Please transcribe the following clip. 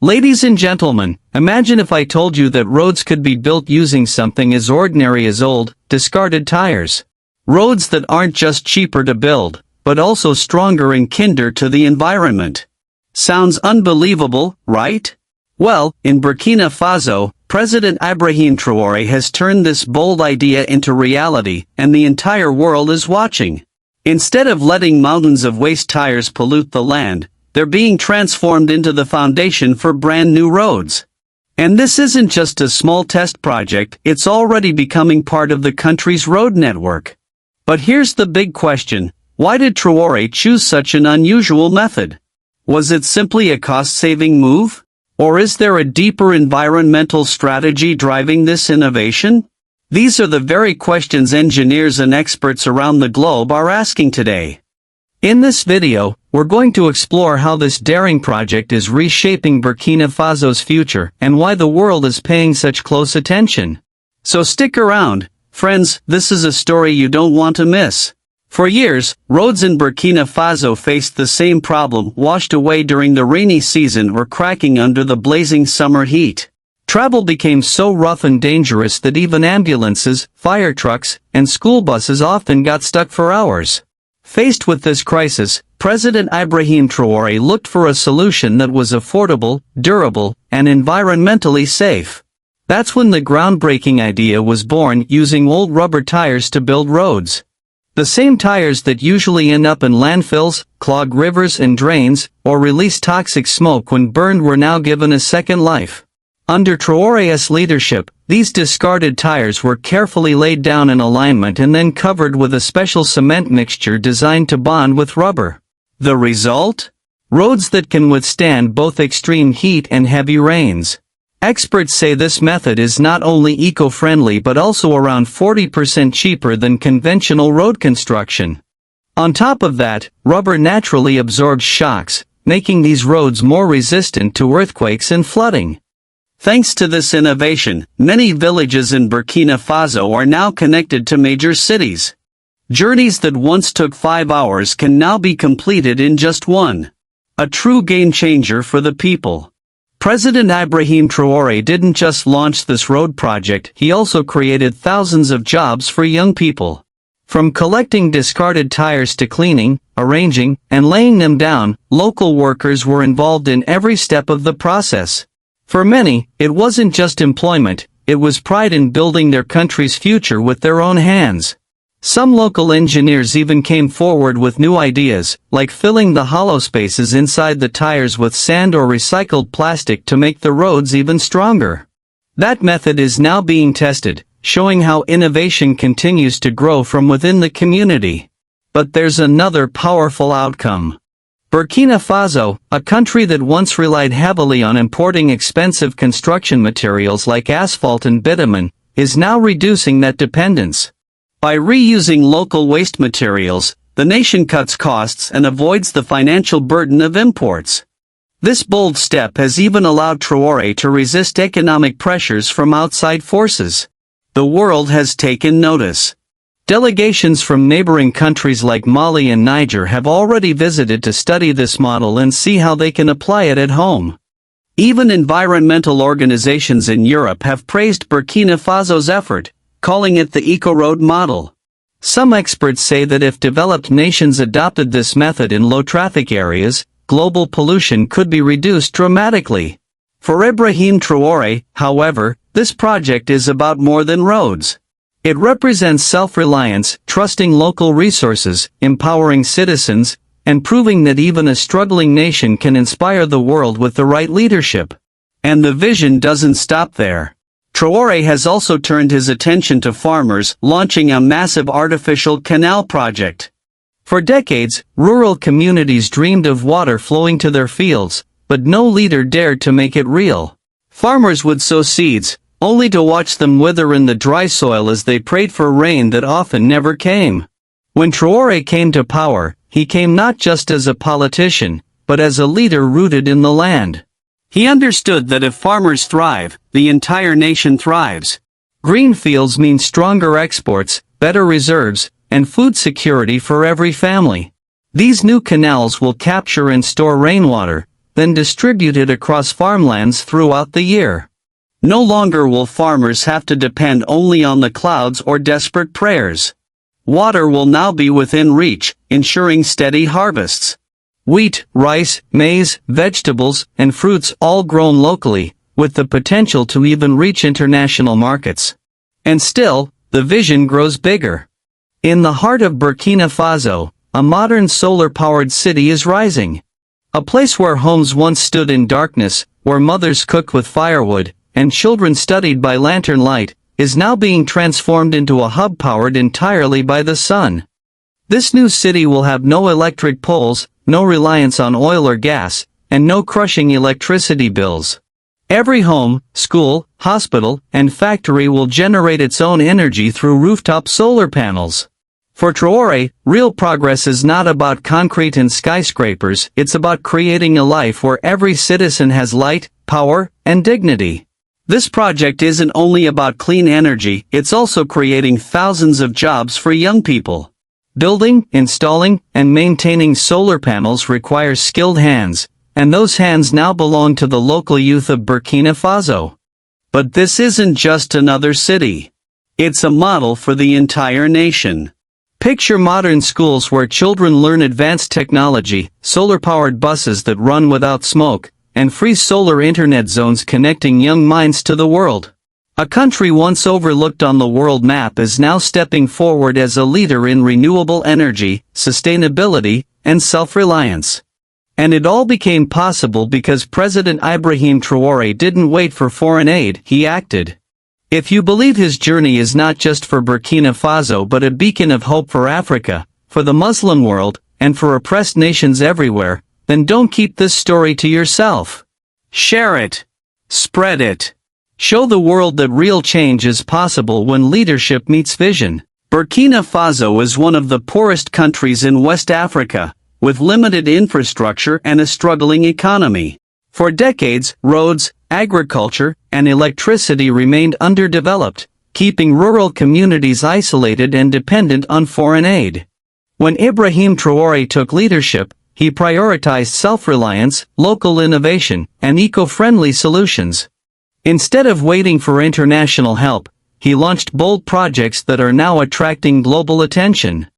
Ladies and gentlemen, imagine if I told you that roads could be built using something as ordinary as old, discarded tires. Roads that aren't just cheaper to build, but also stronger and kinder to the environment. Sounds unbelievable, right? Well, in Burkina Faso, President Ibrahim Traoré has turned this bold idea into reality, and the entire world is watching. Instead of letting mountains of waste tires pollute the land, they're being transformed into the foundation for brand new roads. And this isn't just a small test project, it's already becoming part of the country's road network. But here's the big question: why did Traoré choose such an unusual method? Was it simply a cost-saving move? Or is there a deeper environmental strategy driving this innovation? These are the very questions engineers and experts around the globe are asking today. In this video, we're going to explore how this daring project is reshaping Burkina Faso's future and why the world is paying such close attention. So stick around, friends, this is a story you don't want to miss. For years, roads in Burkina Faso faced the same problem: washed away during the rainy season or cracking under the blazing summer heat. Travel became so rough and dangerous that even ambulances, fire trucks, and school buses often got stuck for hours. Faced with this crisis, President Ibrahim Traoré looked for a solution that was affordable, durable, and environmentally safe. That's when the groundbreaking idea was born: using old rubber tires to build roads. The same tires that usually end up in landfills, clog rivers and drains, or release toxic smoke when burned were now given a second life. Under Traoré's leadership, these discarded tires were carefully laid down in alignment and then covered with a special cement mixture designed to bond with rubber. The result? Roads that can withstand both extreme heat and heavy rains. Experts say this method is not only eco-friendly but also around 40% cheaper than conventional road construction. On top of that, rubber naturally absorbs shocks, making these roads more resistant to earthquakes and flooding. Thanks to this innovation, many villages in Burkina Faso are now connected to major cities. Journeys that once took 5 hours can now be completed in just one. A true game changer for the people. President Ibrahim Traoré didn't just launch this road project, he also created thousands of jobs for young people. From collecting discarded tires to cleaning, arranging, and laying them down, local workers were involved in every step of the process. For many, it wasn't just employment, it was pride in building their country's future with their own hands. Some local engineers even came forward with new ideas, like filling the hollow spaces inside the tires with sand or recycled plastic to make the roads even stronger. That method is now being tested, showing how innovation continues to grow from within the community. But there's another powerful outcome. Burkina Faso, a country that once relied heavily on importing expensive construction materials like asphalt and bitumen, is now reducing that dependence. By reusing local waste materials, the nation cuts costs and avoids the financial burden of imports. This bold step has even allowed Traoré to resist economic pressures from outside forces. The world has taken notice. Delegations from neighboring countries like Mali and Niger have already visited to study this model and see how they can apply it at home. Even environmental organizations in Europe have praised Burkina Faso's effort, calling it the eco-road model. Some experts say that if developed nations adopted this method in low-traffic areas, global pollution could be reduced dramatically. For Ibrahim Traoré, however, this project is about more than roads. It represents self-reliance, trusting local resources, empowering citizens, and proving that even a struggling nation can inspire the world with the right leadership. And the vision doesn't stop there. Traoré has also turned his attention to farmers, launching a massive artificial canal project. For decades, rural communities dreamed of water flowing to their fields, but no leader dared to make it real. Farmers would sow seeds, only to watch them wither in the dry soil as they prayed for rain that often never came. When Traoré came to power, he came not just as a politician, but as a leader rooted in the land. He understood that if farmers thrive, the entire nation thrives. Green fields mean stronger exports, better reserves, and food security for every family. These new canals will capture and store rainwater, then distributed across farmlands throughout the year. No longer will farmers have to depend only on the clouds or desperate prayers. Water will now be within reach, ensuring steady harvests. Wheat, rice, maize, vegetables, and fruits all grown locally, with the potential to even reach international markets. And still, the vision grows bigger. In the heart of Burkina Faso, a modern solar-powered city is rising. A place where homes once stood in darkness, where mothers cooked with firewood, and children studied by lantern light, is now being transformed into a hub powered entirely by the sun. This new city will have no electric poles, no reliance on oil or gas, and no crushing electricity bills. Every home, school, hospital, and factory will generate its own energy through rooftop solar panels. For Traoré, real progress is not about concrete and skyscrapers, it's about creating a life where every citizen has light, power, and dignity. This project isn't only about clean energy, it's also creating thousands of jobs for young people. Building, installing, and maintaining solar panels requires skilled hands, and those hands now belong to the local youth of Burkina Faso. But this isn't just another city. It's a model for the entire nation. Picture modern schools where children learn advanced technology, solar-powered buses that run without smoke, and free solar internet zones connecting young minds to the world. A country once overlooked on the world map is now stepping forward as a leader in renewable energy, sustainability, and self-reliance. And it all became possible because President Ibrahim Traoré didn't wait for foreign aid, he acted. If you believe his journey is not just for Burkina Faso but a beacon of hope for Africa, for the Muslim world, and for oppressed nations everywhere, then don't keep this story to yourself. Share it. Spread it. Show the world that real change is possible when leadership meets vision. Burkina Faso is one of the poorest countries in West Africa, with limited infrastructure and a struggling economy. For decades, roads, agriculture, and electricity remained underdeveloped, keeping rural communities isolated and dependent on foreign aid. When Ibrahim Traoré took leadership, he prioritized self-reliance, local innovation, and eco-friendly solutions. Instead of waiting for international help, he launched bold projects that are now attracting global attention.